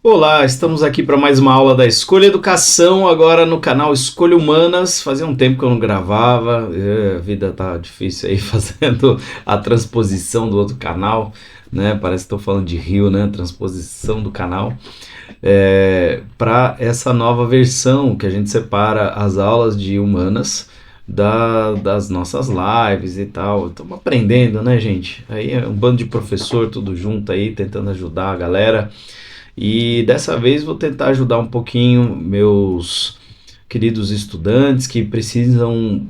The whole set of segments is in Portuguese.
Olá, estamos aqui para mais uma aula da Escolha Educação, agora no canal Escolha Humanas. Fazia um tempo que eu não gravava, a vida tá difícil aí fazendo a transposição do outro canal, né? Parece que estou falando de Rio, né? Transposição do canal para essa nova versão que a gente separa as aulas de humanas das nossas lives e tal. Estamos aprendendo, né, gente? Aí é um bando de professor tudo junto aí, tentando ajudar a galera. E dessa vez vou tentar ajudar um pouquinho meus queridos estudantes que precisam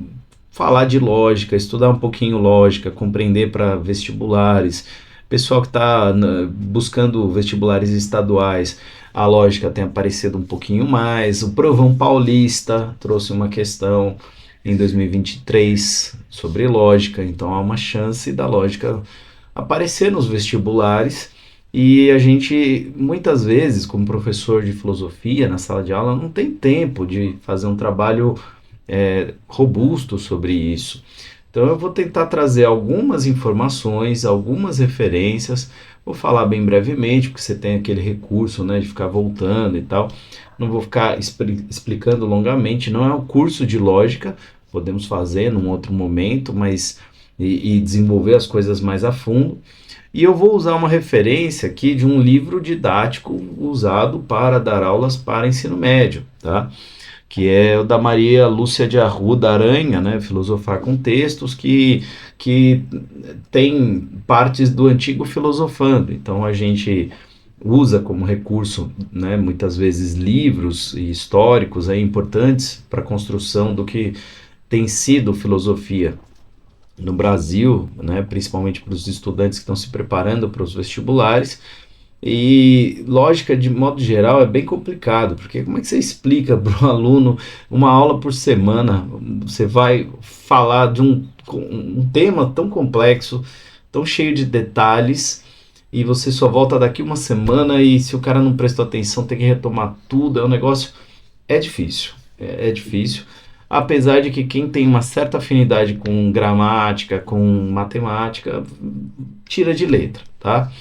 falar de lógica, estudar um pouquinho lógica, compreender para vestibulares. Pessoal que está buscando vestibulares estaduais, a lógica tem aparecido um pouquinho mais. O Provão Paulista trouxe uma questão em 2023 sobre lógica, então há uma chance da lógica aparecer nos vestibulares. E a gente, muitas vezes, como professor de filosofia na sala de aula, não tem tempo de fazer um trabalho robusto sobre isso. Então eu vou tentar trazer algumas informações, algumas referências, vou falar bem brevemente, porque você tem aquele recurso, né, de ficar voltando e tal. Não vou ficar explicando longamente, não é um curso de lógica, podemos fazer num outro momento, mas e desenvolver as coisas mais a fundo. E eu vou usar uma referência aqui de um livro didático usado para dar aulas para ensino médio, tá? Que é o da Maria Lúcia de Arruda Aranha, né? Filosofar com Textos, que tem partes do antigo filosofando. Então a gente usa como recurso, né, muitas vezes livros históricos importantes para a construção do que tem sido filosofia no Brasil, né, principalmente para os estudantes que estão se preparando para os vestibulares. E lógica, de modo geral, é bem complicado, porque como é que você explica para o aluno uma aula por semana? Você vai falar de um tema tão complexo, tão cheio de detalhes, e você só volta daqui uma semana, e se o cara não prestou atenção, tem que retomar tudo. É um negócio, é difícil, é difícil. Apesar de que quem tem uma certa afinidade com gramática, com matemática, tira de letra, tá?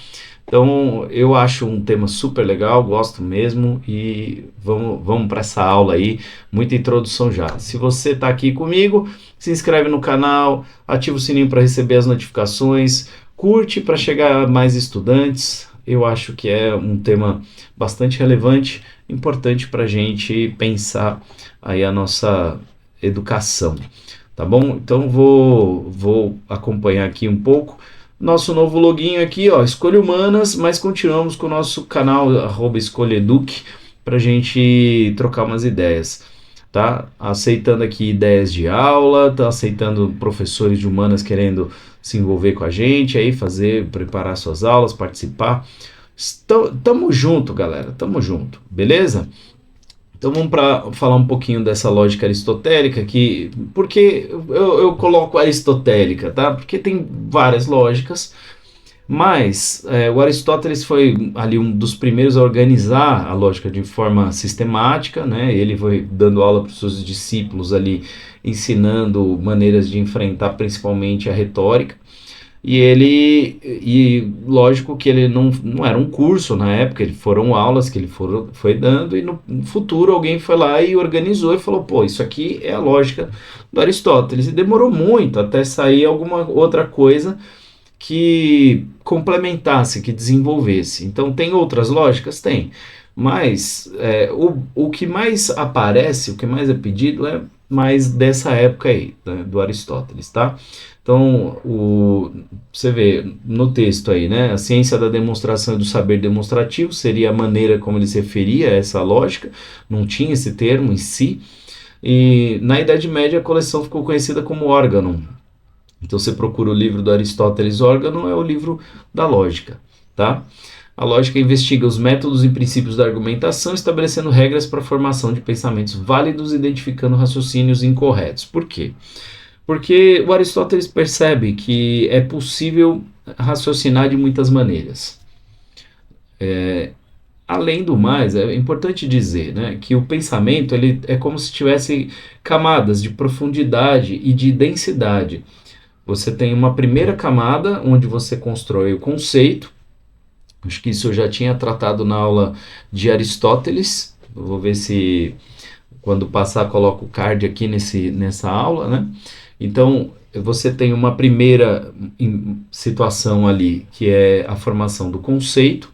Então, eu acho um tema super legal, gosto mesmo, e vamos para essa aula aí, muita introdução já. Se você está aqui comigo, se inscreve no canal, ativa o sininho para receber as notificações, curte para chegar a mais estudantes. Eu acho que é um tema bastante relevante, importante para a gente pensar aí a nossa educação, tá bom? Então, vou acompanhar aqui um pouco. Nosso novo login aqui, ó, Escolha Humanas, mas continuamos com o nosso canal @escolhaeduc para a gente trocar umas ideias, tá? Aceitando aqui ideias de aula, tá aceitando professores de humanas querendo se envolver com a gente, aí preparar suas aulas, participar. Tamo junto, galera, tamo junto, beleza? Então vamos para falar um pouquinho dessa lógica aristotélica, por que eu coloco aristotélica, tá? Porque tem várias lógicas, mas o Aristóteles foi ali um dos primeiros a organizar a lógica de forma sistemática, né? Ele foi dando aula para os seus discípulos ali, ensinando maneiras de enfrentar principalmente a retórica. E lógico que ele não era um curso na época, foram aulas que ele foi dando, e no futuro alguém foi lá e organizou e falou, pô, isso aqui é a lógica do Aristóteles. E demorou muito até sair alguma outra coisa que complementasse, que desenvolvesse. Então tem outras lógicas? Tem. Mas o que mais aparece, o que mais é pedido é mais dessa época aí, né, do Aristóteles, tá? Então, você vê no texto aí, né? A ciência da demonstração e do saber demonstrativo seria a maneira como ele se referia a essa lógica, não tinha esse termo em si. E na Idade Média a coleção ficou conhecida como órgão. Então você procura o livro do Aristóteles, órgão é o livro da lógica, tá? A lógica investiga os métodos e princípios da argumentação, estabelecendo regras para a formação de pensamentos válidos, identificando raciocínios incorretos. Por quê? Porque o Aristóteles percebe que é possível raciocinar de muitas maneiras. Além do mais, é importante dizer, né, que o pensamento ele é como se tivesse camadas de profundidade e de densidade. Você tem uma primeira camada onde você constrói o conceito, Acho que isso eu já tinha tratado na aula de Aristóteles. Eu vou ver se quando passar coloco o card aqui nessa aula, né? Então, você tem uma primeira situação ali, que é a formação do conceito.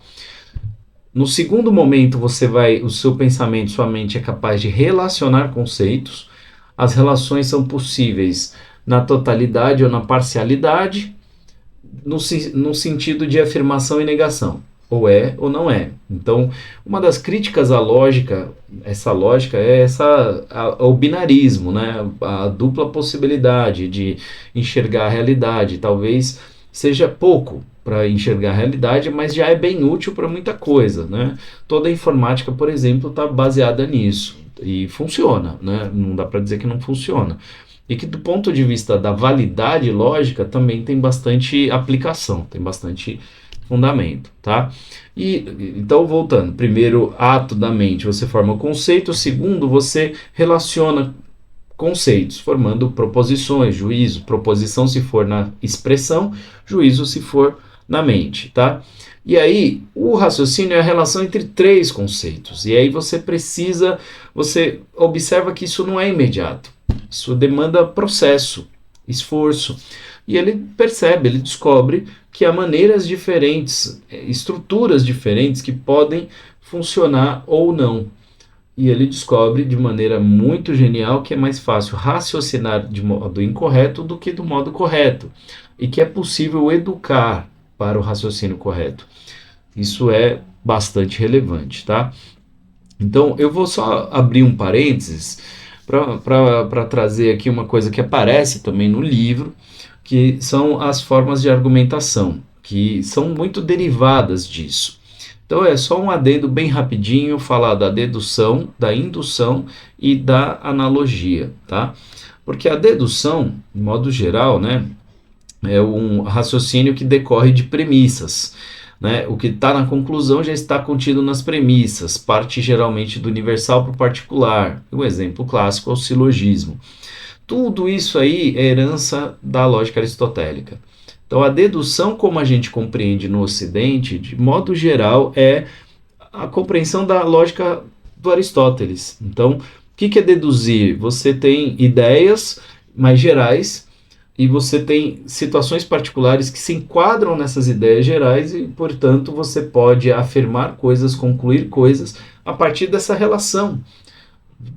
No segundo momento, o seu pensamento, sua mente é capaz de relacionar conceitos. As relações são possíveis na totalidade ou na parcialidade, no sentido de afirmação e negação. Ou é ou não é. Então, uma das críticas à lógica, essa lógica é o binarismo, né? A dupla possibilidade de enxergar a realidade. Talvez seja pouco para enxergar a realidade, mas já é bem útil para muita coisa, né? Toda a informática, por exemplo, está baseada nisso e funciona, né? Não dá para dizer que não funciona. E que do ponto de vista da validade lógica também tem bastante aplicação, tem bastante fundamento, tá? E então, voltando, primeiro ato da mente, você forma o conceito, segundo, você relaciona conceitos, formando proposições, juízo, proposição se for na expressão, juízo se for na mente, tá? E aí, o raciocínio é a relação entre três conceitos. E aí você observa que isso não é imediato. Isso demanda processo, esforço. E ele percebe, ele descobre que há maneiras diferentes, estruturas diferentes que podem funcionar ou não. E ele descobre de maneira muito genial que é mais fácil raciocinar de modo incorreto do que do modo correto. E que é possível educar para o raciocínio correto. Isso é bastante relevante, tá? Então, eu vou só abrir um parênteses para trazer aqui uma coisa que aparece também no livro, que são as formas de argumentação, que são muito derivadas disso. Então é só um adendo bem rapidinho, falar da dedução, da indução e da analogia, tá? Porque a dedução, de modo geral, né, é um raciocínio que decorre de premissas. Né? O que está na conclusão já está contido nas premissas, parte geralmente do universal para o particular. Um exemplo clássico é o silogismo. Tudo isso aí é herança da lógica aristotélica. Então, a dedução, como a gente compreende no Ocidente, de modo geral, é a compreensão da lógica do Aristóteles. Então, o que é deduzir? Você tem ideias mais gerais e você tem situações particulares que se enquadram nessas ideias gerais e, portanto, você pode afirmar coisas, concluir coisas a partir dessa relação.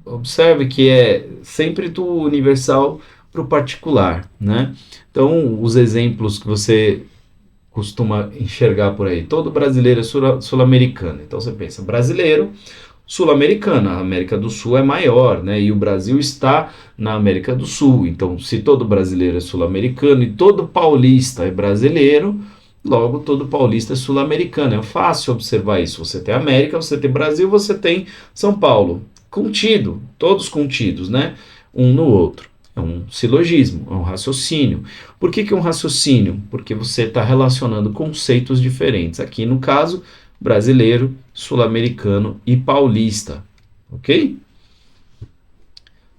Observe que é sempre do universal para o particular, né? Então, os exemplos que você costuma enxergar por aí, todo brasileiro é sul-americano. Então, você pensa, brasileiro, sul-americano, a América do Sul é maior, né? E o Brasil está na América do Sul. Então, se todo brasileiro é sul-americano e todo paulista é brasileiro, logo todo paulista é sul-americano. É fácil observar isso. Você tem América, você tem Brasil, você tem São Paulo. Contido, todos contidos, né? Um no outro. É um silogismo, é um raciocínio. Por que é um raciocínio? Porque você está relacionando conceitos diferentes. Aqui, no caso, brasileiro, sul-americano e paulista. Ok?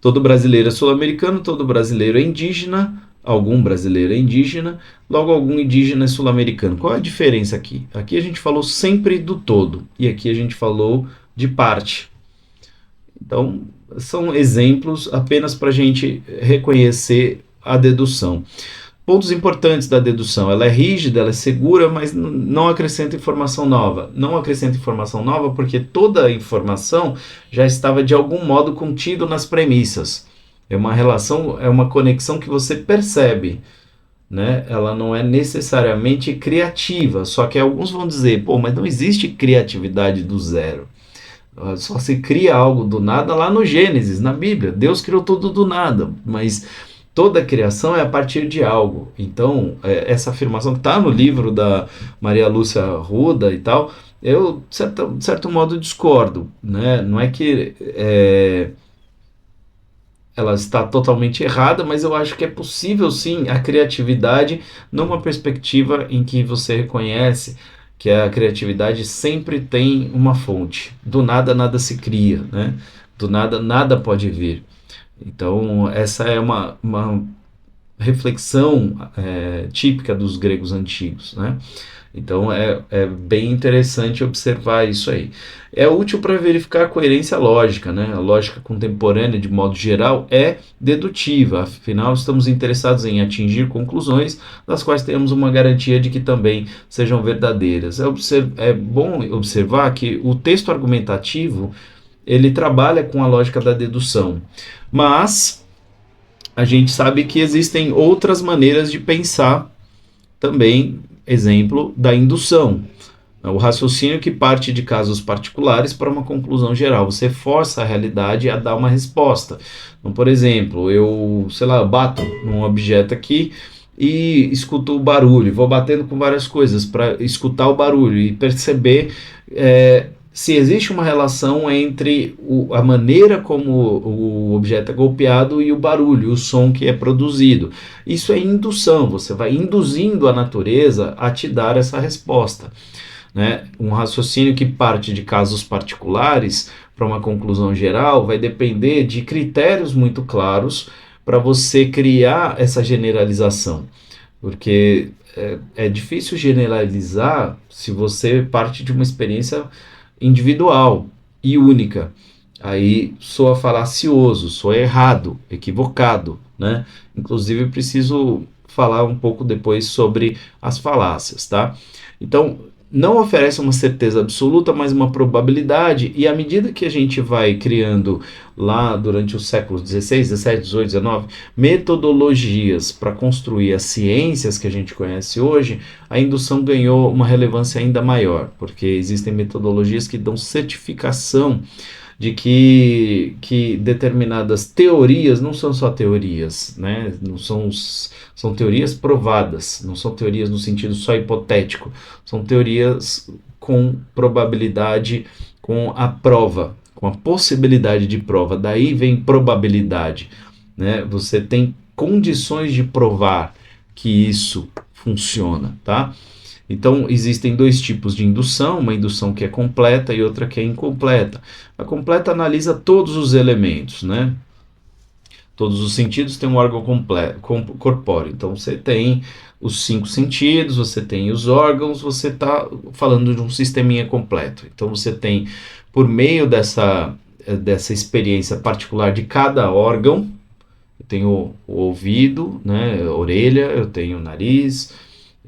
Todo brasileiro é sul-americano, todo brasileiro é indígena, algum brasileiro é indígena, logo algum indígena é sul-americano. Qual é a diferença aqui? Aqui a gente falou sempre do todo e aqui a gente falou de parte. Então, são exemplos apenas para a gente reconhecer a dedução. Pontos importantes da dedução: ela é rígida, ela é segura, mas não acrescenta informação nova. Não acrescenta informação nova porque toda a informação já estava de algum modo contida nas premissas. É uma relação, é uma conexão que você percebe, né? Ela não é necessariamente criativa, só que alguns vão dizer, pô, mas não existe criatividade do zero. Só se cria algo do nada lá no Gênesis, na Bíblia. Deus criou tudo do nada, mas toda criação é a partir de algo. Então, essa afirmação que está no livro da Maria Lúcia Arruda e tal, eu, de certo modo, discordo. Né? Não é que ela está totalmente errada, mas eu acho que é possível, sim, a criatividade numa perspectiva em que você reconhece que a criatividade sempre tem uma fonte. Do nada, nada se cria, né? Do nada, nada pode vir. Então, essa é uma reflexão típica dos gregos antigos, né? Então é bem interessante observar isso aí. É útil para verificar a coerência lógica, né? A lógica contemporânea, de modo geral, é dedutiva, afinal, estamos interessados em atingir conclusões das quais temos uma garantia de que também sejam verdadeiras. É bom observar que o texto argumentativo ele trabalha com a lógica da dedução, mas a gente sabe que existem outras maneiras de pensar também, exemplo da indução. O raciocínio que parte de casos particulares para uma conclusão geral. Você força a realidade a dar uma resposta. Então, por exemplo, eu, sei lá, bato num objeto aqui e escuto o barulho. Vou batendo com várias coisas para escutar o barulho e perceber se existe uma relação entre a maneira como o objeto é golpeado e o barulho, o som que é produzido. Isso é indução, você vai induzindo a natureza a te dar essa resposta. Né? Um raciocínio que parte de casos particulares para uma conclusão geral vai depender de critérios muito claros para você criar essa generalização. Porque é difícil generalizar se você parte de uma experiência individual e única. Aí soa falacioso, soa errado, equivocado, né? Inclusive preciso falar um pouco depois sobre as falácias, tá? Então, não oferece uma certeza absoluta, mas uma probabilidade, e à medida que a gente vai criando lá durante os séculos XVI, XVII, XVIII, XIX, metodologias para construir as ciências que a gente conhece hoje, a indução ganhou uma relevância ainda maior, porque existem metodologias que dão certificação de que determinadas teorias não são só teorias, né? Não são teorias provadas, não são teorias no sentido só hipotético, são teorias com probabilidade, com a prova, com a possibilidade de prova, daí vem probabilidade, né? Você tem condições de provar que isso funciona, tá? Então, existem dois tipos de indução, uma indução que é completa e outra que é incompleta. A completa analisa todos os elementos, né? Todos os sentidos têm um órgão corpóreo. Então, você tem os 5 sentidos, você tem os órgãos, você está falando de um sisteminha completo. Então, você tem, por meio dessa experiência particular de cada órgão, eu tenho o ouvido, né, a orelha, eu tenho o nariz,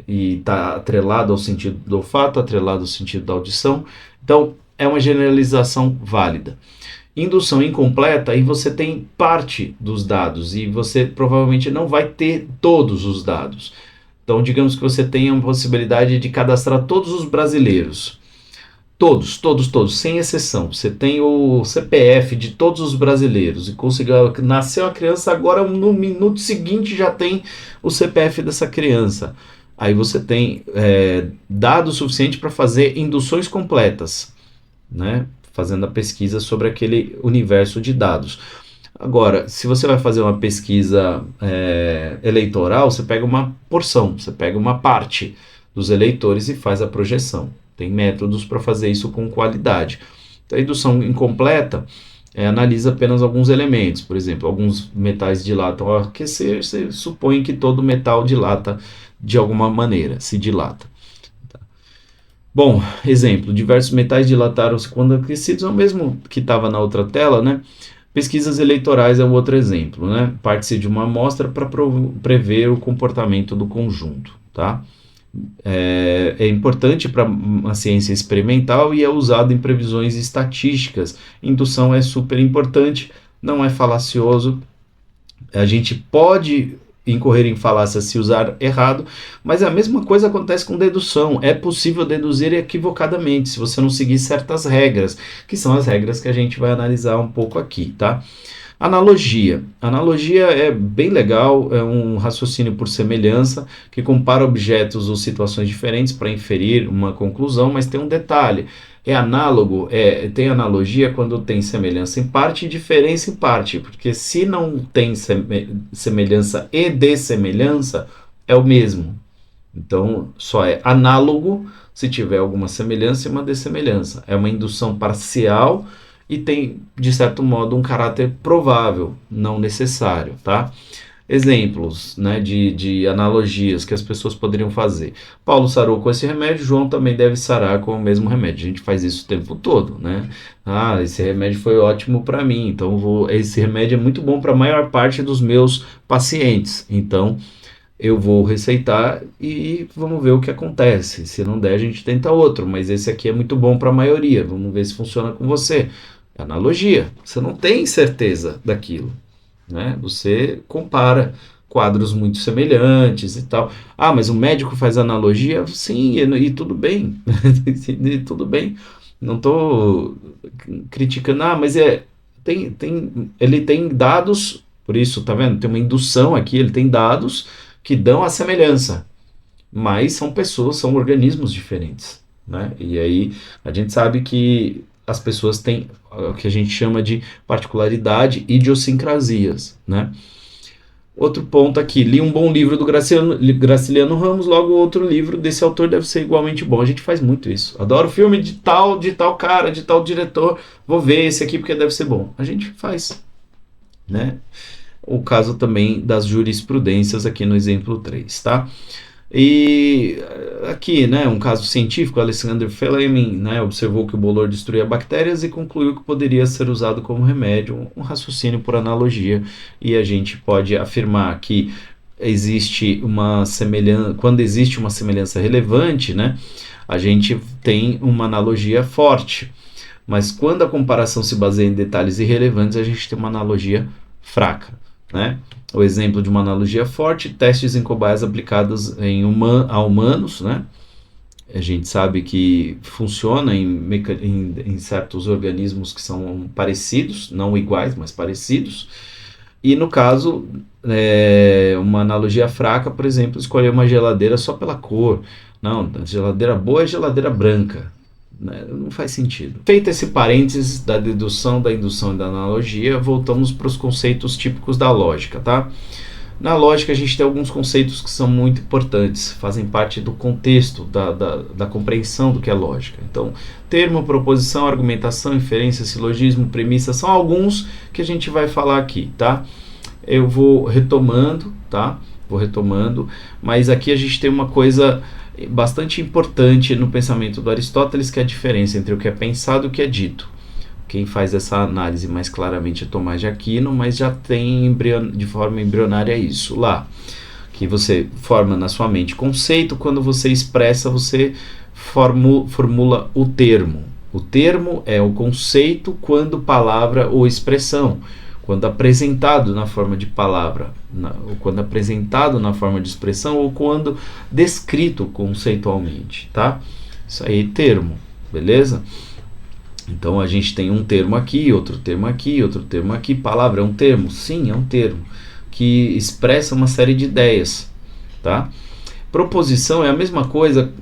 e está atrelado ao sentido do olfato, atrelado ao sentido da audição. Então, é uma generalização válida. Indução incompleta, aí você tem parte dos dados e você provavelmente não vai ter todos os dados. Então, digamos que você tenha a possibilidade de cadastrar todos os brasileiros. Todos, sem exceção. Você tem o CPF de todos os brasileiros e conseguiu, nasceu a criança, agora no minuto seguinte já tem o CPF dessa criança. Aí você tem dado suficiente para fazer induções completas, né? Fazendo a pesquisa sobre aquele universo de dados. Agora, se você vai fazer uma pesquisa eleitoral, você pega uma porção, você pega uma parte dos eleitores e faz a projeção. Tem métodos para fazer isso com qualidade. Então, a indução incompleta analisa apenas alguns elementos. Por exemplo, alguns metais dilatam ao aquecer, você supõe que todo metal dilata de alguma maneira, se dilata. Tá. Bom, exemplo, diversos metais dilataram-se quando aquecidos, é o mesmo que estava na outra tela, né? Pesquisas eleitorais é o outro exemplo, né? Parte-se de uma amostra para prever o comportamento do conjunto, tá? É importante para uma ciência experimental e é usado em previsões estatísticas. Indução é super importante, não é falacioso. A gente pode incorrer em falácia se usar errado, mas a mesma coisa acontece com dedução. É possível deduzir equivocadamente se você não seguir certas regras, que são as regras que a gente vai analisar um pouco aqui, tá? Analogia. Analogia é bem legal, é um raciocínio por semelhança que compara objetos ou situações diferentes para inferir uma conclusão, mas tem um detalhe. É análogo, tem analogia quando tem semelhança em parte e diferença em parte, porque se não tem semelhança e dessemelhança, é o mesmo. Então, só é análogo se tiver alguma semelhança e uma dessemelhança. É uma indução parcial e tem, de certo modo, um caráter provável, não necessário, tá? exemplos, né, de analogias que as pessoas poderiam fazer. Paulo sarou com esse remédio, João também deve sarar com o mesmo remédio. A gente faz isso o tempo todo, né? Ah, esse remédio foi ótimo para mim, então esse remédio é muito bom para a maior parte dos meus pacientes. Então, eu vou receitar e vamos ver o que acontece. Se não der, a gente tenta outro, mas esse aqui é muito bom para a maioria. Vamos ver se funciona com você. Analogia. Você não tem certeza daquilo, né? Você compara quadros muito semelhantes e tal. Ah, mas o médico faz analogia? Sim, e tudo bem. E tudo bem. Não estou criticando. Ah, mas ele tem dados, por isso, tá vendo? Tem uma indução aqui, ele tem dados que dão a semelhança, mas são pessoas, são organismos diferentes, né? E aí a gente sabe que as pessoas têm o que a gente chama de particularidade, idiosincrasias, né? Outro ponto aqui, li um bom livro do Graciliano Ramos, logo outro livro desse autor deve ser igualmente bom. A gente faz muito isso. Adoro filme de tal cara, de tal diretor, vou ver esse aqui porque deve ser bom. A gente faz, né? O caso também das jurisprudências aqui no exemplo 3, tá? E aqui, né, um caso científico, Alexander Fleming, né, observou que o bolor destruía bactérias e concluiu que poderia ser usado como remédio, um raciocínio por analogia, e a gente pode afirmar que existe uma semelhança, quando existe uma semelhança relevante, né, a gente tem uma analogia forte, mas quando a comparação se baseia em detalhes irrelevantes, a gente tem uma analogia fraca, né? O exemplo de uma analogia forte, testes em cobaias aplicados a humanos, né? A gente sabe que funciona em certos organismos que são parecidos, não iguais, mas parecidos. E no caso, uma analogia fraca, por exemplo, escolher uma geladeira só pela cor. Não, geladeira boa é geladeira branca. Não faz sentido. Feito esse parênteses da dedução, da indução e da analogia, voltamos para os conceitos típicos da lógica, tá? Na lógica a gente tem alguns conceitos que são muito importantes, fazem parte do contexto, da compreensão do que é lógica. Então, termo, proposição, argumentação, inferência, silogismo, premissa, são alguns que a gente vai falar aqui, tá? Eu vou retomando, tá? Mas aqui a gente tem uma coisa bastante importante no pensamento do Aristóteles, que é a diferença entre o que é pensado e o que é dito. Quem faz essa análise mais claramente é Tomás de Aquino, mas já tem de forma embrionária isso lá, que você forma na sua mente conceito, quando você expressa, você formula o termo. O termo é o conceito quando palavra ou expressão, quando apresentado na forma de palavra, ou quando apresentado na forma de expressão, ou quando descrito conceitualmente, tá? Isso aí é termo, beleza? Então a gente tem um termo aqui, outro termo aqui, outro termo aqui. Palavra é um termo? Sim, é um termo que expressa uma série de ideias, tá? Proposição é a mesma coisa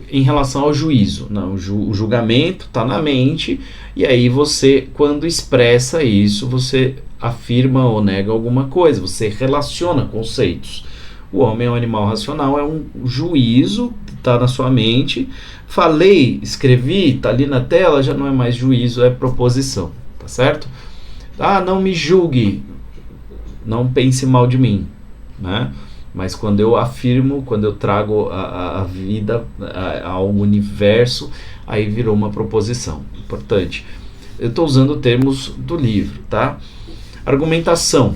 em relação ao juízo. Não, o julgamento está na mente, e aí você, quando expressa isso, você afirma ou nega alguma coisa, você relaciona conceitos. O homem é um animal racional, é um juízo, está na sua mente. Falei, escrevi, está ali na tela, já não é mais juízo, é proposição, tá certo? Ah, não me julgue, não pense mal de mim, né? Mas quando eu afirmo, quando eu trago a vida ao universo, aí virou uma proposição. Importante. Eu estou usando termos do livro, tá? Argumentação,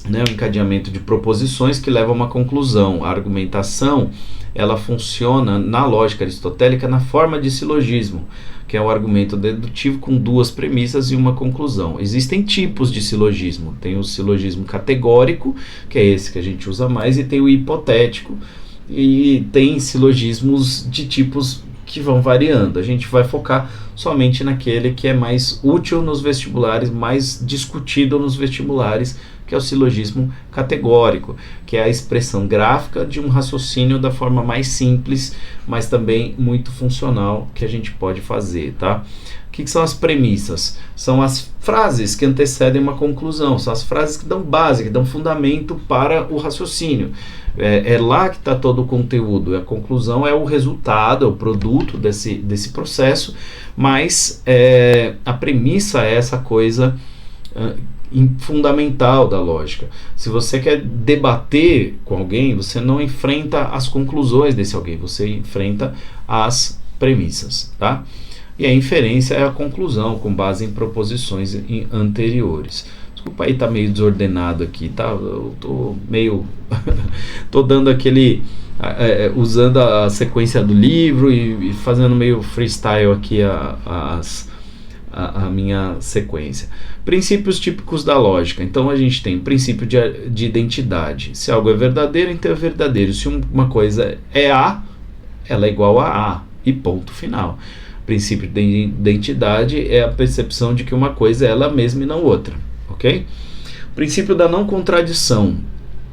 né? O encadeamento de proposições que leva a uma conclusão. A argumentação, ela funciona na lógica aristotélica na forma de silogismo, que é o argumento dedutivo com duas premissas e uma conclusão. Existem tipos de silogismo. Tem o silogismo categórico, que é esse que a gente usa mais, e tem o hipotético, e tem silogismos de tipos que vão variando. A gente vai focar somente naquele que é mais útil nos vestibulares, mais discutido nos vestibulares, que é o silogismo categórico, que é a expressão gráfica de um raciocínio da forma mais simples, mas também muito funcional, que a gente pode fazer, tá? O que são as premissas? São as frases que antecedem uma conclusão, são as frases que dão base, que dão fundamento para o raciocínio. É lá que está todo o conteúdo. A conclusão é o resultado, é o produto desse processo, mas a premissa é essa coisa fundamental da lógica. Se você quer debater com alguém, você não enfrenta as conclusões desse alguém, você enfrenta as premissas, tá? E a inferência é a conclusão com base em proposições anteriores. Desculpa aí, tá meio desordenado aqui, tá? Eu tô meio... tô dando aquele... usando a sequência do livro e fazendo meio freestyle aqui a minha sequência. Princípios típicos da lógica. Então a gente tem princípio de identidade. Se algo é verdadeiro, então é verdadeiro. Se uma coisa é A, ela é igual a A. E ponto final. Princípio de identidade é a percepção de que uma coisa é ela mesma e não outra. Ok? Princípio da não contradição.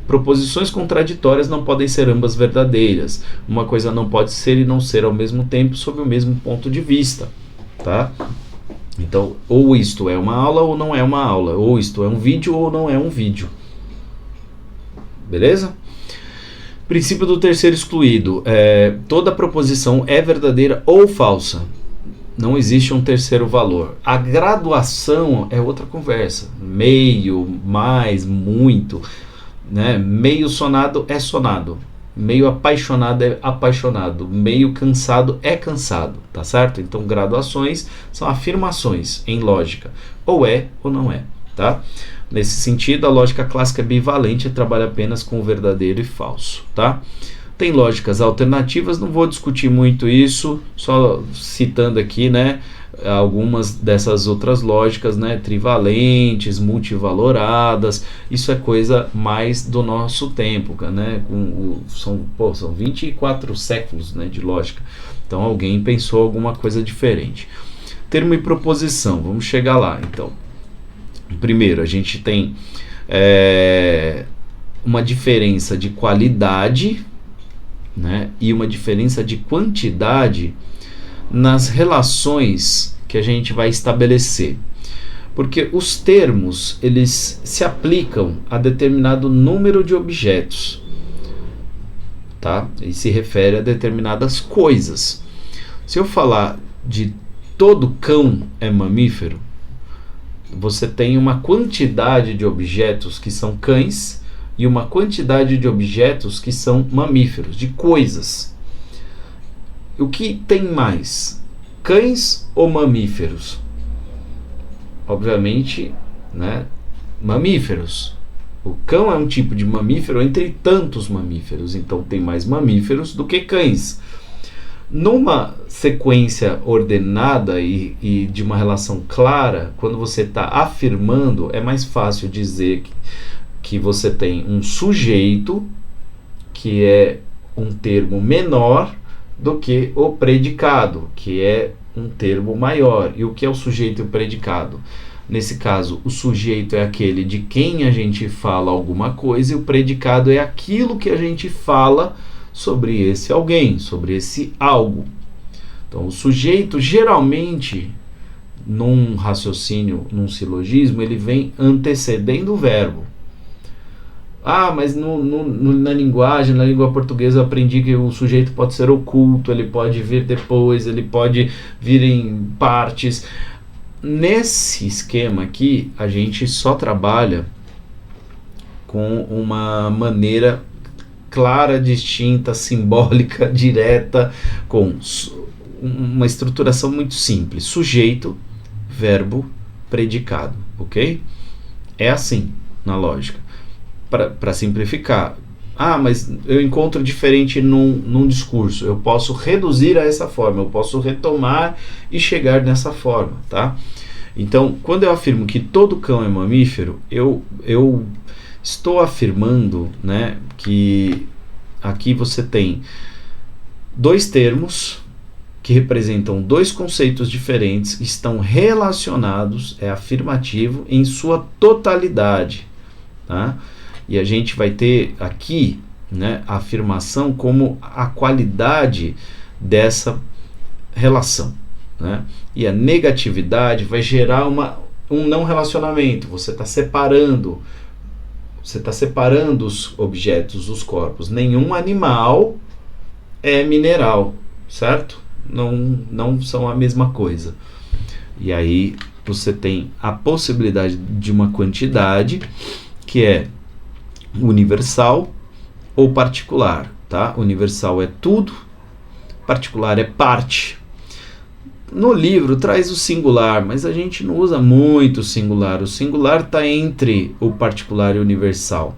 Proposições contraditórias não podem ser ambas verdadeiras. Uma coisa não pode ser e não ser ao mesmo tempo sob o mesmo ponto de vista. Tá? Então, ou isto é uma aula ou não é uma aula. Ou isto é um vídeo ou não é um vídeo. Beleza? Princípio do terceiro excluído. Toda proposição é verdadeira ou falsa. Não existe um terceiro valor. A graduação é outra conversa. Meio, mais, muito. Né? Meio sonado é sonado. Meio apaixonado é apaixonado. Meio cansado é cansado. Tá certo? Então, graduações são afirmações em lógica. Ou é ou não é. Tá? Nesse sentido, a lógica clássica é bivalente e trabalha apenas com o verdadeiro e falso. Tá? Tem lógicas alternativas, não vou discutir muito isso, só citando aqui, né, algumas dessas outras lógicas, né, trivalentes, multivaloradas. Isso é coisa mais do nosso tempo, né, são 24 séculos, né, de lógica. Então alguém pensou alguma coisa diferente. Termo e proposição, vamos chegar lá. Então, primeiro, a gente tem uma diferença de qualidade, né, e uma diferença de quantidade nas relações que a gente vai estabelecer. Porque os termos, eles se aplicam a determinado número de objetos, tá? E se refere a determinadas coisas. Se eu falar de todo cão é mamífero, você tem uma quantidade de objetos que são cães e uma quantidade de objetos que são mamíferos, de coisas. O que tem mais? Cães ou mamíferos? Obviamente, né, mamíferos. O cão é um tipo de mamífero entre tantos mamíferos, então tem mais mamíferos do que cães. Numa sequência ordenada e de uma relação clara, quando você está afirmando, é mais fácil dizer que você tem um sujeito, que é um termo menor, do que o predicado, que é um termo maior. E o que é o sujeito e o predicado? Nesse caso, o sujeito é aquele de quem a gente fala alguma coisa e o predicado é aquilo que a gente fala sobre esse alguém, sobre esse algo. Então, o sujeito, geralmente, num raciocínio, num silogismo, ele vem antecedendo o verbo. Ah, mas na linguagem, na língua portuguesa, eu aprendi que o sujeito pode ser oculto, ele pode vir depois, ele pode vir em partes. Nesse esquema aqui, a gente só trabalha com uma maneira clara, distinta, simbólica, direta, com uma estruturação muito simples. Sujeito, verbo, predicado, ok? É assim na lógica. Para simplificar, mas eu encontro diferente num discurso, eu posso reduzir a essa forma, eu posso retomar e chegar nessa forma, tá? Então, quando eu afirmo que todo cão é mamífero, eu estou afirmando, né, que aqui você tem dois termos que representam dois conceitos diferentes, que estão relacionados, é afirmativo, em sua totalidade, tá? E a gente vai ter aqui, né, a afirmação como a qualidade dessa relação, né? E a negatividade vai gerar um não relacionamento. Você está separando os objetos, os corpos. Nenhum animal é mineral, certo? Não são a mesma coisa. E aí você tem a possibilidade de uma quantidade que é universal ou particular, tá? Universal é tudo, particular é parte. No livro traz o singular, mas a gente não usa muito o singular. O singular está entre o particular e o universal.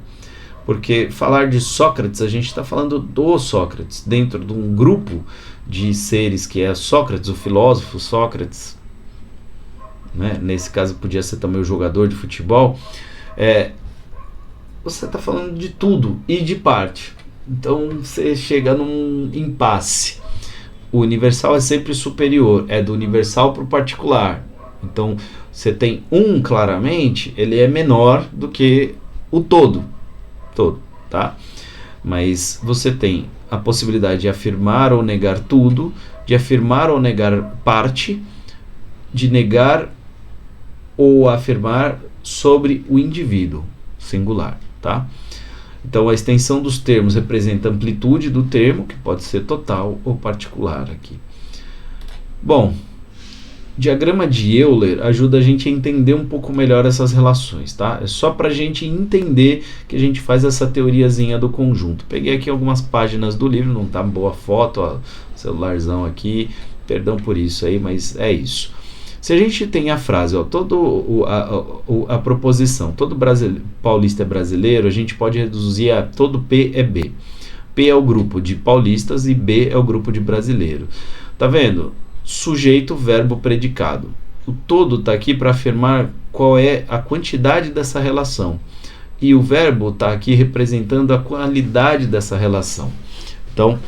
Porque falar de Sócrates, a gente está falando do Sócrates, dentro de um grupo de seres que é Sócrates, o filósofo Sócrates, né? Nesse caso podia ser também o jogador de futebol. Você está falando de tudo e de parte. Então você chega num impasse. O universal é sempre superior, é do universal para o particular. Então, você tem claramente, ele é menor do que o todo, tá? Mas você tem a possibilidade de afirmar ou negar tudo, de afirmar ou negar parte, de negar ou afirmar sobre o indivíduo singular, tá? Então, a extensão dos termos representa a amplitude do termo, que pode ser total ou particular aqui. Bom, diagrama de Euler ajuda a gente a entender um pouco melhor essas relações, tá? É só para a gente entender que a gente faz essa teoriazinha do conjunto. Peguei aqui algumas páginas do livro, não tá boa foto, ó, celularzão aqui, perdão por isso aí, mas é isso. Se a gente tem a frase, ó, a proposição, todo paulista é brasileiro, a gente pode reduzir a todo P é B. P é o grupo de paulistas e B é o grupo de brasileiro. Tá vendo? Sujeito, verbo, predicado. O todo está aqui para afirmar qual é a quantidade dessa relação. E o verbo está aqui representando a qualidade dessa relação. Então,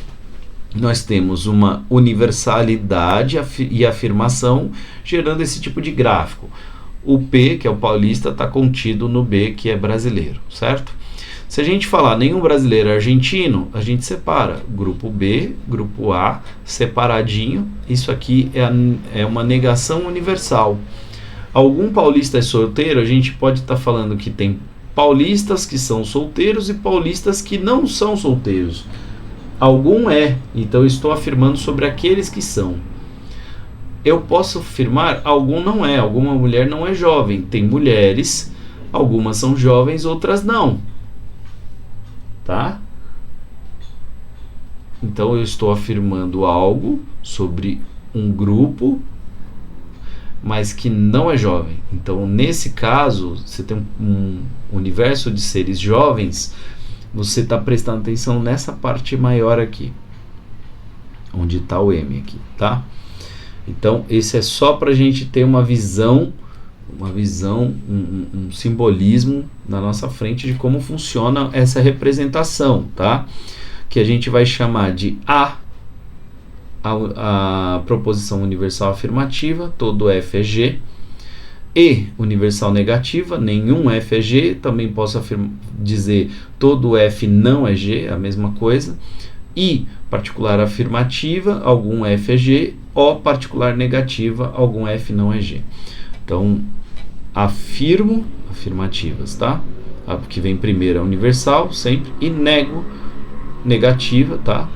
nós temos uma universalidade e afirmação gerando esse tipo de gráfico. O P, que é o paulista, está contido no B, que é brasileiro, certo? Se a gente falar nenhum brasileiro é argentino, a gente separa grupo B, grupo A, separadinho. Isso aqui é uma negação universal. Algum paulista é solteiro, a gente pode estar falando que tem paulistas que são solteiros e paulistas que não são solteiros. Algum é, então eu estou afirmando sobre aqueles que são. Eu posso afirmar algum não é, alguma mulher não é jovem. Tem mulheres, algumas são jovens, outras não. Tá? Então eu estou afirmando algo sobre um grupo, mas que não é jovem. Então nesse caso, você tem um universo de seres jovens. Você está prestando atenção nessa parte maior aqui, onde está o M aqui, tá? Então, esse é só para a gente ter uma visão, um simbolismo na nossa frente de como funciona essa representação, tá? Que a gente vai chamar de a proposição universal afirmativa, todo F é G. E universal negativa, nenhum F é G, também posso dizer todo F não é G, a mesma coisa. I particular afirmativa, algum F é G. O particular negativa, algum F não é G. Então, afirmo afirmativas, tá? A que vem primeiro é universal, sempre, e nego negativa, tá?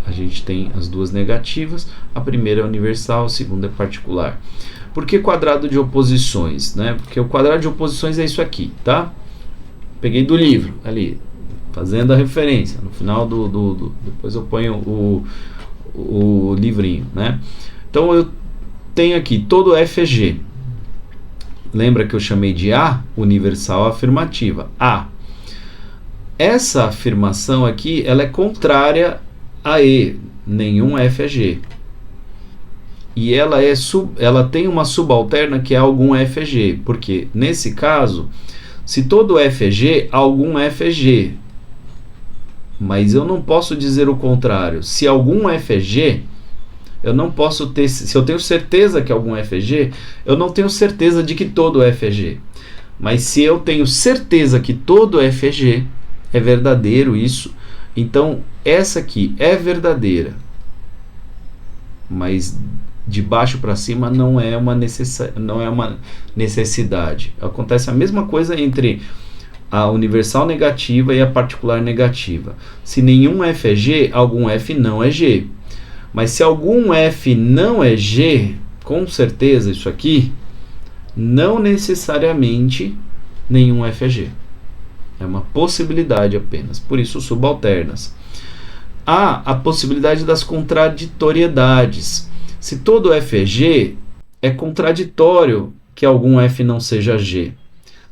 A gente tem as duas negativas, a primeira é universal, a segunda é particular. Por que quadrado de oposições, né? Porque o quadrado de oposições é isso aqui, tá? Peguei do livro, ali, fazendo a referência. No final depois eu ponho o livrinho, né? Então eu tenho aqui todo F é G. Lembra que eu chamei de A? Universal afirmativa. A. Essa afirmação aqui, ela é contrária a E. Nenhum F é G. E ela tem uma subalterna que é algum F é G, porque nesse caso, se todo F é G, algum F é G. Mas eu não posso dizer o contrário. Se algum F é G, eu não posso ter. Se eu tenho certeza que algum F é G, eu não tenho certeza de que todo F é G. Mas se eu tenho certeza que todo F é G, é verdadeiro isso, então essa aqui é verdadeira. Mas de baixo para cima não é uma necessidade. Acontece a mesma coisa entre a universal negativa e a particular negativa. Se nenhum F é G, algum F não é G. Mas se algum F não é G, com certeza isso aqui Não necessariamente nenhum F é G. É uma possibilidade apenas, por isso subalternas. Há a possibilidade das contraditoriedades. Se todo F é G, é contraditório que algum F não seja G.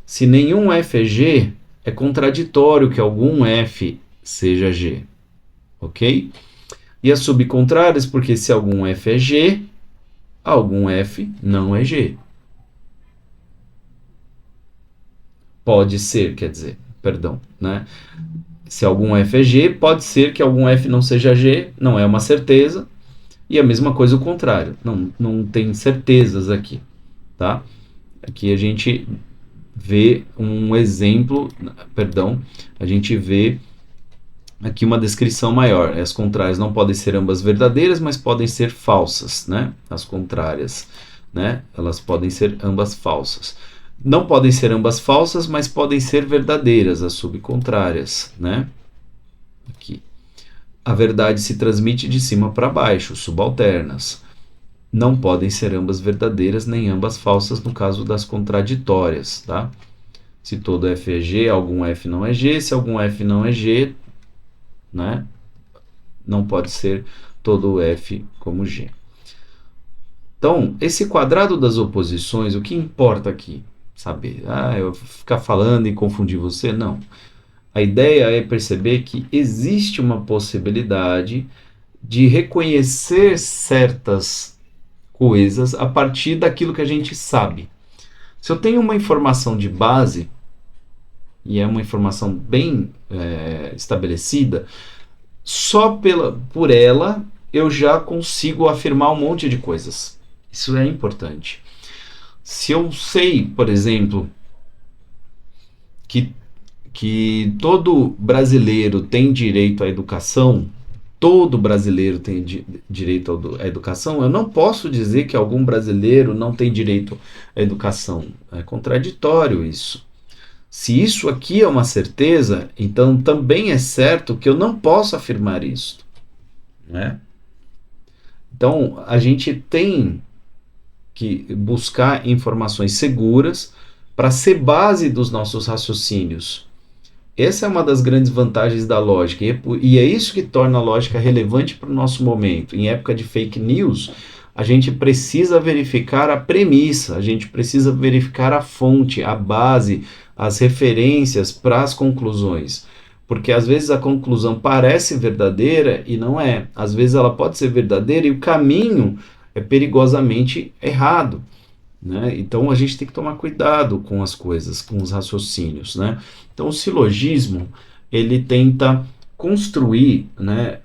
Se nenhum F é G, é contraditório que algum F seja G. Ok? E as subcontrárias, porque se algum F é G, algum F não é G. Pode ser, quer dizer, perdão, né? Se algum F é G, pode ser que algum F não seja G, não é uma certeza. E a mesma coisa o contrário, não tem certezas aqui, tá? Aqui a gente vê um exemplo, perdão, a gente vê aqui uma descrição maior. As contrárias não podem ser ambas verdadeiras, mas podem ser falsas, né? As contrárias, né? Elas podem ser ambas falsas. Não podem ser ambas falsas, mas podem ser verdadeiras, as subcontrárias, né? Aqui. A verdade se transmite de cima para baixo, subalternas. Não podem ser ambas verdadeiras nem ambas falsas no caso das contraditórias, tá? Se todo F é G, algum F não é G. Se algum F não é G, né? Não pode ser todo F como G. Então, esse quadrado das oposições, o que importa aqui? Saber, eu vou ficar falando e confundir você? Não. A ideia é perceber que existe uma possibilidade de reconhecer certas coisas a partir daquilo que a gente sabe. Se eu tenho uma informação de base, e é uma informação bem estabelecida, só por ela eu já consigo afirmar um monte de coisas. Isso é importante. Se eu sei, por exemplo, que todo brasileiro tem direito à educação, todo brasileiro tem direito à educação, eu não posso dizer que algum brasileiro não tem direito à educação. É contraditório isso. Se isso aqui é uma certeza, então também é certo que eu não posso afirmar isso, né? Então, a gente tem que buscar informações seguras para ser base dos nossos raciocínios. Essa é uma das grandes vantagens da lógica, e é isso que torna a lógica relevante para o nosso momento. Em época de fake news, a gente precisa verificar a premissa, a gente precisa verificar a fonte, a base, as referências para as conclusões. Porque às vezes a conclusão parece verdadeira e não é. Às vezes ela pode ser verdadeira e o caminho é perigosamente errado, né? Então a gente tem que tomar cuidado com as coisas, com os raciocínios, né? Então o silogismo ele tenta construir, né,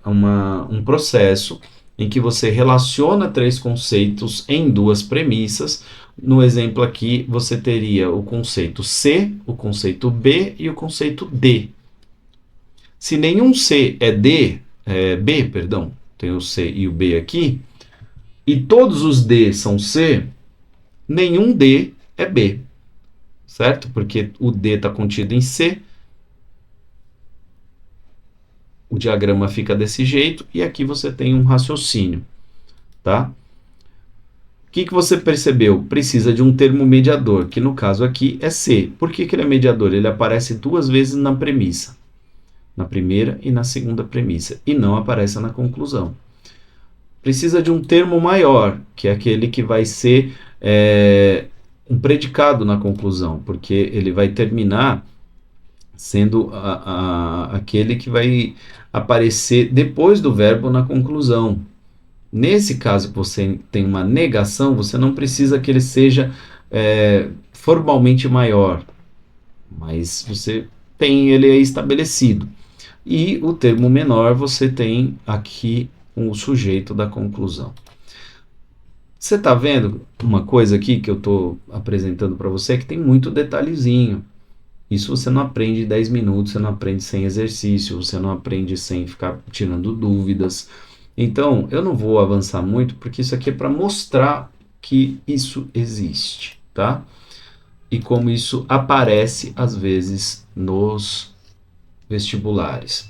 um processo em que você relaciona três conceitos em duas premissas. No exemplo aqui você teria o conceito C, o conceito B e o conceito D. Se nenhum C é B, perdão, tem o C e o B aqui, e todos os D são C, nenhum D é B, certo? Porque o D está contido em C, o diagrama fica desse jeito, e aqui você tem um raciocínio, tá? O que você percebeu? Precisa de um termo mediador, que no caso aqui é C. Por que ele é mediador? Ele aparece duas vezes na premissa, na primeira e na segunda premissa, e não aparece na conclusão. Precisa de um termo maior, que é aquele que vai ser um predicado na conclusão, porque ele vai terminar sendo aquele que vai aparecer depois do verbo na conclusão. Nesse caso que você tem uma negação, você não precisa que ele seja formalmente maior, mas você tem ele aí estabelecido. E o termo menor você tem aqui o sujeito da conclusão. Você está vendo uma coisa aqui que eu estou apresentando para você que tem muito detalhezinho. Isso você não aprende em 10 minutos, você não aprende sem exercício, você não aprende sem ficar tirando dúvidas. Então, eu não vou avançar muito, porque isso aqui é para mostrar que isso existe, tá? E como isso aparece, às vezes, nos vestibulares.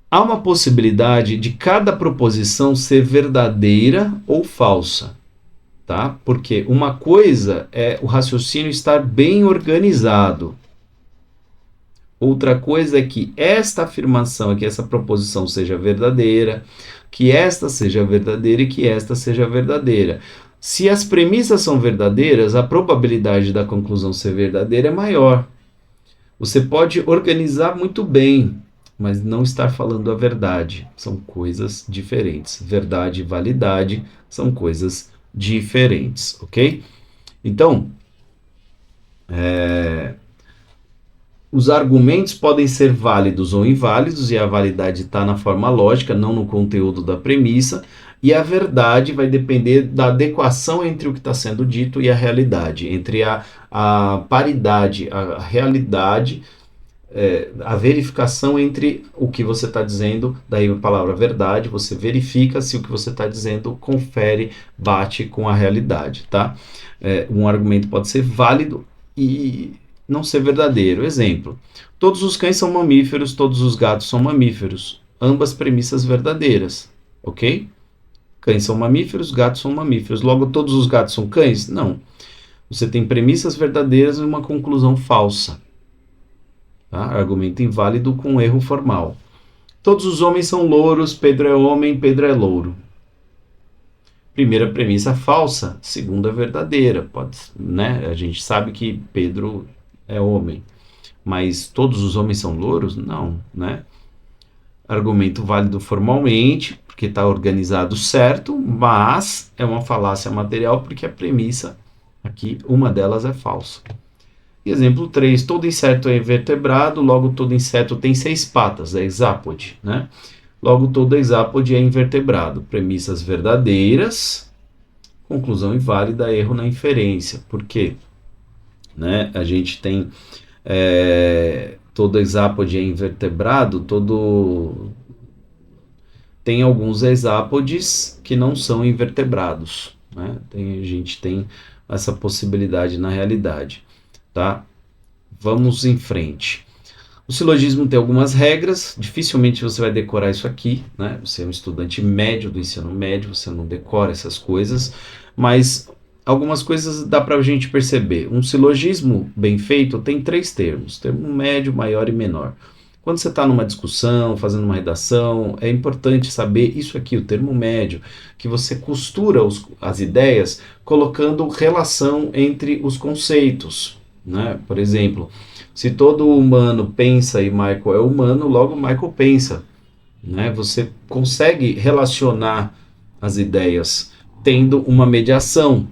Há uma possibilidade de cada proposição ser verdadeira ou falsa. tá? Porque uma coisa é o raciocínio estar bem organizado. Outra coisa é que esta afirmação, que essa proposição seja verdadeira, que esta seja verdadeira e que esta seja verdadeira. Se as premissas são verdadeiras, a probabilidade da conclusão ser verdadeira é maior. Você pode organizar muito bem, mas não estar falando a verdade. São coisas diferentes. Verdade e validade são coisas diferentes, ok? Então, os argumentos podem ser válidos ou inválidos, e a validade está na forma lógica, não no conteúdo da premissa, e a verdade vai depender da adequação entre o que está sendo dito e a realidade, entre a paridade, a realidade, a verificação entre o que você está dizendo, daí a palavra verdade, você verifica se o que você está dizendo confere, bate com a realidade, tá? Um argumento pode ser válido e não ser verdadeiro. Exemplo, todos os cães são mamíferos, todos os gatos são mamíferos. Ambas premissas verdadeiras, ok? Cães são mamíferos, gatos são mamíferos. Logo, todos os gatos são cães? Não. Você tem premissas verdadeiras e uma conclusão falsa. Tá? Argumento inválido com erro formal. Todos os homens são louros, Pedro é homem, Pedro é louro. Primeira premissa falsa, segunda verdadeira. Pode, né? A gente sabe que Pedro é homem, mas todos os homens são louros? Não, né? Argumento válido formalmente, porque está organizado certo, mas é uma falácia material porque a premissa aqui, uma delas é falsa. Exemplo 3, todo inseto é invertebrado, logo todo inseto tem 6 patas, é hexápode, né? Logo todo hexápode é invertebrado. Premissas verdadeiras, conclusão inválida, erro na inferência. Por quê? Né? A gente tem todo hexápode é invertebrado, tem alguns hexápodes que não são invertebrados, né? A gente tem essa possibilidade na realidade, tá? Vamos em frente. O silogismo tem algumas regras, dificilmente você vai decorar isso aqui, né? Você é um estudante médio do ensino médio, você não decora essas coisas, mas algumas coisas dá para a gente perceber. Um silogismo bem feito tem 3 termos, termo médio, maior e menor. Quando você está numa discussão, fazendo uma redação, é importante saber isso aqui, o termo médio, que você costura as ideias colocando relação entre os conceitos, né? Por exemplo, se todo humano pensa e Michael é humano, logo Michael pensa, né? Você consegue relacionar as ideias tendo uma mediação,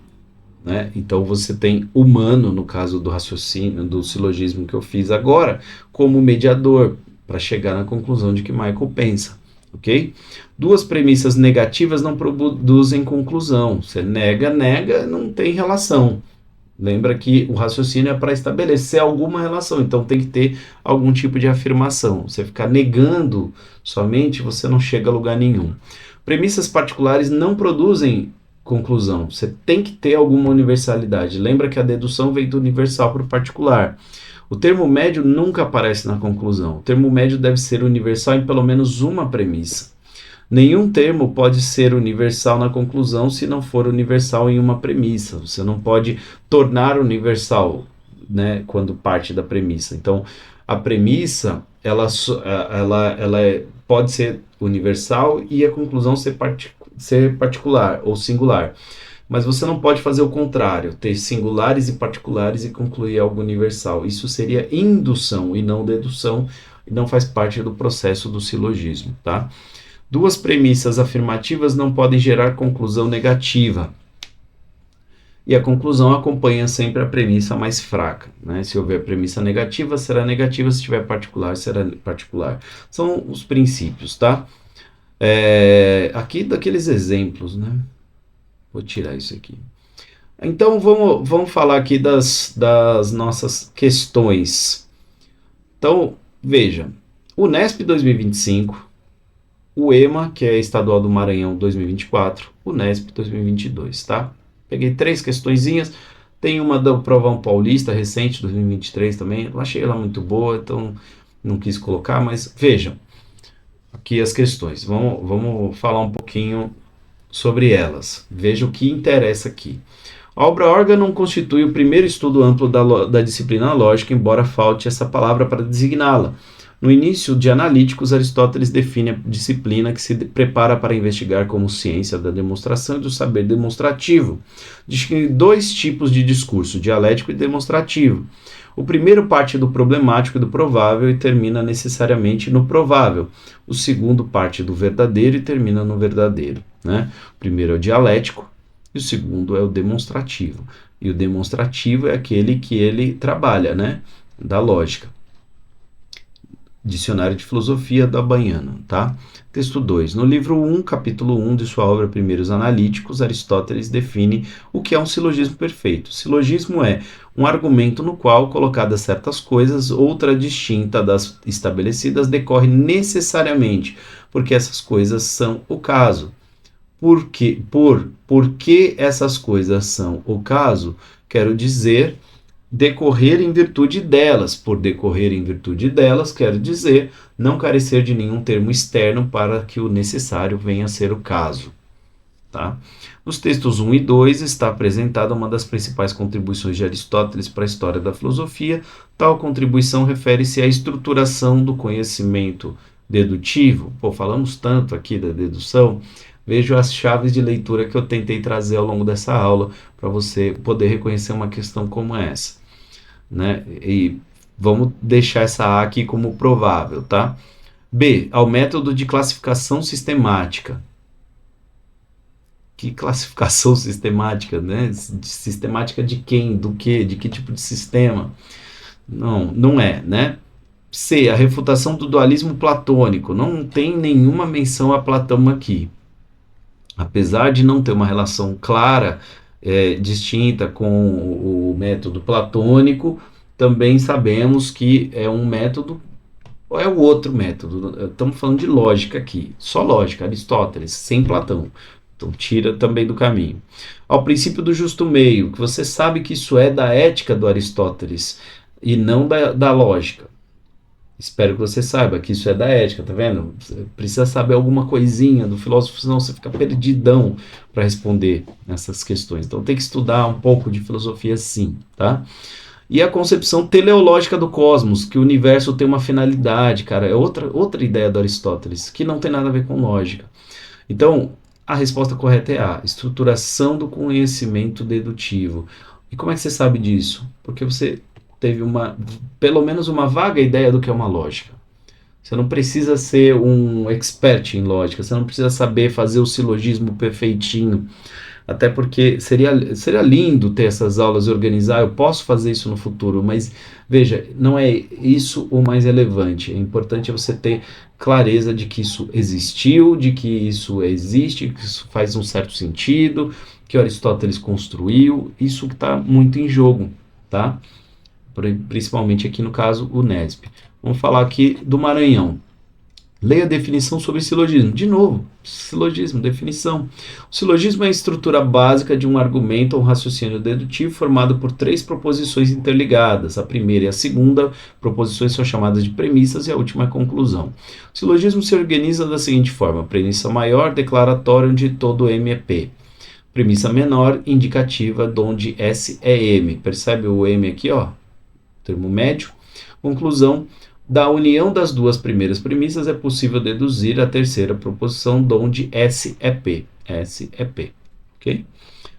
né? Então você tem humano, no caso do raciocínio, do silogismo que eu fiz agora, como mediador, para chegar na conclusão de que Michael pensa, ok? Duas premissas negativas não produzem conclusão. Você nega, não tem relação. Lembra que o raciocínio é para estabelecer alguma relação, então tem que ter algum tipo de afirmação. Você ficar negando somente, você não chega a lugar nenhum. Premissas particulares não produzem conclusão. Você tem que ter alguma universalidade. Lembra que a dedução vem do universal para o particular. O termo médio nunca aparece na conclusão. O termo médio deve ser universal em pelo menos uma premissa. Nenhum termo pode ser universal na conclusão se não for universal em uma premissa. Você não pode tornar universal, né, quando parte da premissa. Então, a premissa ela pode ser universal e a conclusão ser particular ou singular. Mas você não pode fazer o contrário, ter singulares e particulares e concluir algo universal. Isso seria indução e não dedução, e não faz parte do processo do silogismo, tá? Duas premissas afirmativas não podem gerar conclusão negativa. E a conclusão acompanha sempre a premissa mais fraca, né? Se houver premissa negativa, será negativa, se tiver particular, será particular. São os princípios, tá? Aqui daqueles exemplos, né? Vou tirar isso aqui. Então, vamos falar aqui das nossas questões. Então, veja, o Nesp 2025, o EMA, que é Estadual do Maranhão 2024, o Nesp 2022, tá? Peguei 3 questõezinhas, tem uma do Provão Paulista, recente, 2023 também, eu achei ela muito boa, então não quis colocar, mas vejam, aqui as questões. Vamos falar um pouquinho sobre elas. Veja o que interessa aqui. A obra órgão constitui o primeiro estudo amplo da disciplina lógica, embora falte essa palavra para designá-la. No início de Analíticos, Aristóteles define a disciplina que se prepara para investigar como ciência da demonstração e do saber demonstrativo. Distingue dois tipos de discurso, dialético e demonstrativo. O primeiro parte do problemático e do provável e termina necessariamente no provável. O segundo parte do verdadeiro e termina no verdadeiro. Né? O primeiro é o dialético e o segundo é o demonstrativo. E o demonstrativo é aquele que ele trabalha, né? Da lógica. Dicionário de Filosofia da Baiana, tá? Texto 2. No livro 1, capítulo 1 de sua obra Primeiros Analíticos, Aristóteles define o que é um silogismo perfeito. Silogismo é um argumento no qual, colocadas certas coisas, outra distinta das estabelecidas decorre necessariamente, porque essas coisas são o caso. Por que essas coisas são o caso? Quero dizer decorrer em virtude delas. Por decorrer em virtude delas, quero dizer não carecer de nenhum termo externo para que o necessário venha a ser o caso. Tá? Nos textos 1 e 2 está apresentada uma das principais contribuições de Aristóteles para a história da filosofia. Tal contribuição refere-se à estruturação do conhecimento dedutivo. Falamos tanto aqui da dedução. Vejo as chaves de leitura que eu tentei trazer ao longo dessa aula para você poder reconhecer uma questão como essa. Né? E vamos deixar essa A aqui como provável, tá? B, ao método de classificação sistemática. Que classificação sistemática, né? Sistemática de quem, do que, de que tipo de sistema? Não é, né? C, a refutação do dualismo platônico. Não tem nenhuma menção a Platão aqui. Apesar de não ter uma relação clara, distinta com o método platônico, também sabemos que é um método, ou é o outro método. Estamos falando de lógica aqui, só lógica, Aristóteles, sem Platão. Então tira também do caminho. Ao princípio do justo meio, que você sabe que isso é da ética do Aristóteles e não da lógica. Espero que você saiba que isso é da ética, tá vendo? Você precisa saber alguma coisinha do filósofo, senão você fica perdidão para responder essas questões. Então tem que estudar um pouco de filosofia sim, tá? E a concepção teleológica do cosmos, que o universo tem uma finalidade, cara, é outra ideia do Aristóteles, que não tem nada a ver com lógica. Então, a resposta correta é A, estruturação do conhecimento dedutivo. E como é que você sabe disso? Porque você teve pelo menos uma vaga ideia do que é uma lógica. Você não precisa ser um expert em lógica, você não precisa saber fazer o silogismo perfeitinho, até porque seria lindo ter essas aulas e organizar, eu posso fazer isso no futuro, mas veja, não é isso o mais relevante, é importante você ter clareza de que isso existiu, de que isso existe, que isso faz um certo sentido, que Aristóteles construiu, isso que está muito em jogo, tá? Principalmente aqui no caso o NESP. Vamos falar aqui do Maranhão. Leia a definição sobre silogismo. De novo, silogismo, definição. O silogismo é a estrutura básica de um argumento ou um raciocínio dedutivo formado por três proposições interligadas. A primeira e a segunda proposições são chamadas de premissas e a última é a conclusão. O silogismo se organiza da seguinte forma: premissa maior, declaratória, onde todo M é P. Premissa menor, indicativa, onde S é M. Percebe o M aqui, ó? Termo médio. Conclusão: da união das duas primeiras premissas é possível deduzir a terceira proposição, onde S é P. S é P. Ok?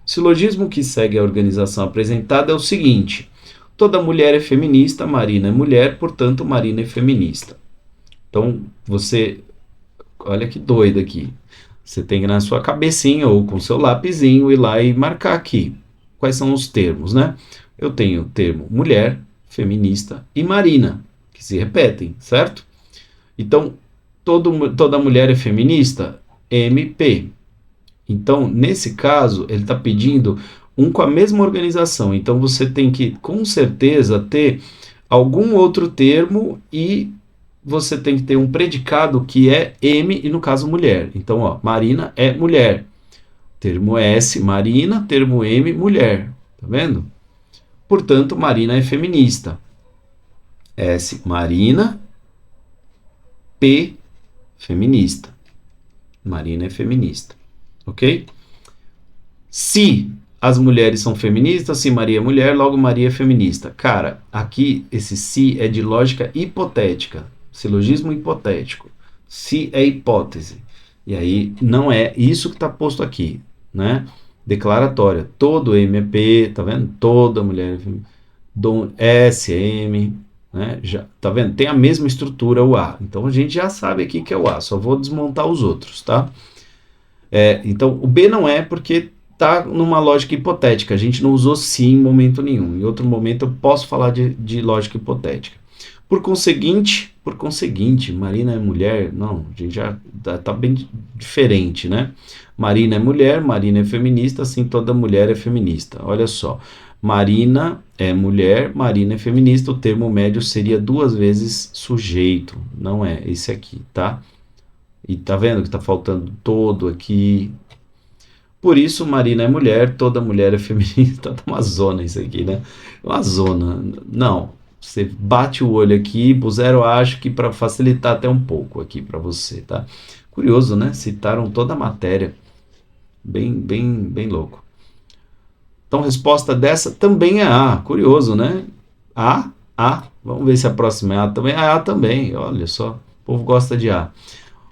O silogismo que segue a organização apresentada é o seguinte: toda mulher é feminista, Marina é mulher, portanto Marina é feminista. Então, olha que doido aqui. Você tem que ir na sua cabecinha ou com seu lapisinho ir lá e marcar aqui. Quais são os termos, né? Eu tenho o termo mulher, feminista e marina, que se repetem, certo? Então, toda mulher é feminista? MP. Então, nesse caso, ele está pedindo um com a mesma organização. Então, você tem que, com certeza, ter algum outro termo e você tem que ter um predicado que é M e, no caso, mulher. Então, ó, Marina é mulher. Termo S, Marina. Termo M, mulher. Tá vendo? Portanto, Marina é feminista. S, Marina. P, feminista. Marina é feminista. ok? Se as mulheres são feministas, se Maria é mulher, logo Maria é feminista. Cara, aqui esse se é de lógica hipotética, silogismo hipotético. Se é hipótese. E aí não é isso que está posto aqui, né? Declaratória. Todo MP, tá vendo? Toda mulher é feminista. SM, né? Já, tá vendo? Tem a mesma estrutura o A. Então a gente já sabe aqui que é o A. Só vou desmontar os outros, tá? Então o B não é porque tá numa lógica hipotética. A gente não usou se em momento nenhum. Em outro momento eu posso falar de lógica hipotética. Por conseguinte, Marina é mulher? Não, a gente já tá bem diferente, né? Marina é mulher, Marina é feminista, assim toda mulher é feminista. Olha só, Marina é mulher, Marina é feminista, o termo médio seria 2 vezes sujeito, não é esse aqui, tá? E tá vendo que tá faltando todo aqui. Por isso, Marina é mulher, toda mulher é feminista. Tá uma zona isso aqui, né? Uma zona. Não, você bate o olho aqui, puseram, acho que para facilitar até um pouco aqui para você, tá? Curioso, né? Citaram toda a matéria. Bem louco. Então, resposta dessa também é A. Curioso, né? A. Vamos ver se a próxima é A também. A também, olha só. O povo gosta de A.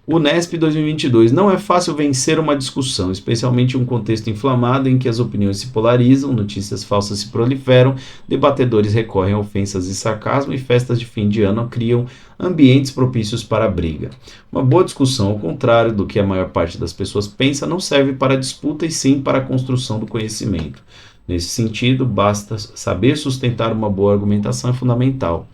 Unesp 2022. Não é fácil vencer uma discussão, especialmente em um contexto inflamado em que as opiniões se polarizam, notícias falsas se proliferam, debatedores recorrem a ofensas e sarcasmo e festas de fim de ano criam ambientes propícios para a briga. Uma boa discussão, ao contrário do que a maior parte das pessoas pensa, não serve para a disputa e sim para a construção do conhecimento. Nesse sentido, basta saber sustentar uma boa argumentação é fundamental.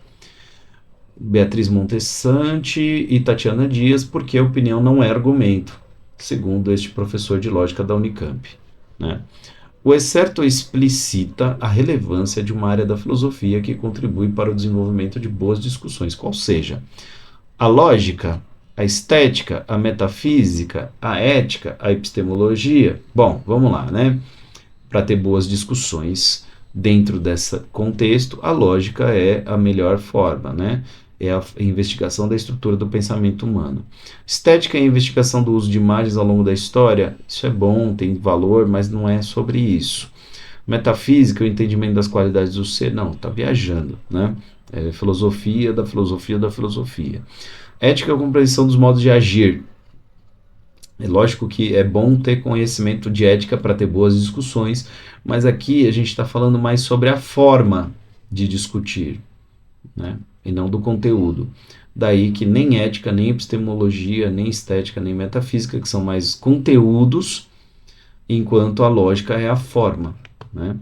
Beatriz Montessante e Tatiana Dias, porque a opinião não é argumento, segundo este professor de lógica da Unicamp, né? O excerto explicita a relevância de uma área da filosofia que contribui para o desenvolvimento de boas discussões, qual seja a lógica, a estética, a metafísica, a ética, a epistemologia. Bom, vamos lá, né? Para ter boas discussões dentro desse contexto, a lógica é a melhor forma, né? É a investigação da estrutura do pensamento humano. Estética é a investigação do uso de imagens ao longo da história. Isso é bom, tem valor, mas não é sobre isso. Metafísica, o entendimento das qualidades do ser, não, está viajando, né? É filosofia da filosofia da filosofia. Ética é a compreensão dos modos de agir. É lógico que é bom ter conhecimento de ética para ter boas discussões, mas aqui a gente está falando mais sobre a forma de discutir, né? E não do conteúdo. Daí que nem ética, nem epistemologia, nem estética, nem metafísica, que são mais conteúdos, enquanto a lógica é a forma, né?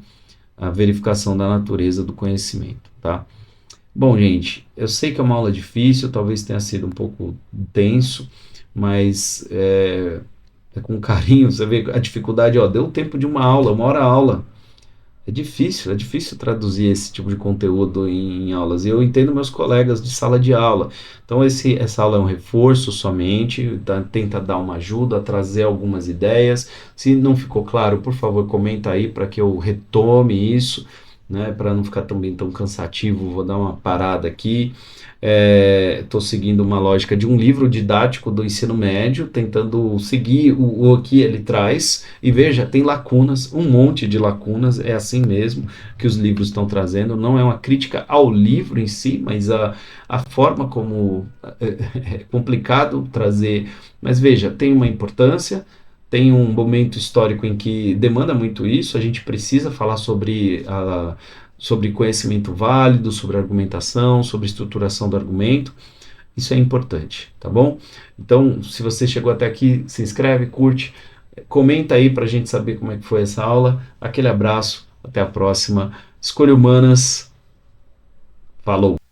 A verificação da natureza do conhecimento, tá? Bom, gente, eu sei que é uma aula difícil, talvez tenha sido um pouco denso, mas é com carinho, você vê a dificuldade, ó, deu o tempo de uma aula, 1 hora aula. É difícil traduzir esse tipo de conteúdo em aulas. E eu entendo meus colegas de sala de aula. Então, essa aula é um reforço somente, tenta dar uma ajuda, trazer algumas ideias. Se não ficou claro, por favor, comenta aí para que eu retome isso, né? Para não ficar também tão cansativo, vou dar uma parada aqui. Estou seguindo uma lógica de um livro didático do ensino médio, tentando seguir o que ele traz, e veja, tem lacunas, um monte de lacunas, é assim mesmo que os livros estão trazendo, não é uma crítica ao livro em si, mas a forma como é complicado trazer, mas veja, tem uma importância, tem um momento histórico em que demanda muito isso, a gente precisa falar sobre conhecimento válido, sobre argumentação, sobre estruturação do argumento. Isso é importante, tá bom? Então, se você chegou até aqui, se inscreve, curte, comenta aí para a gente saber como é que foi essa aula. Aquele abraço, até a próxima. Escolha Humanas, falou!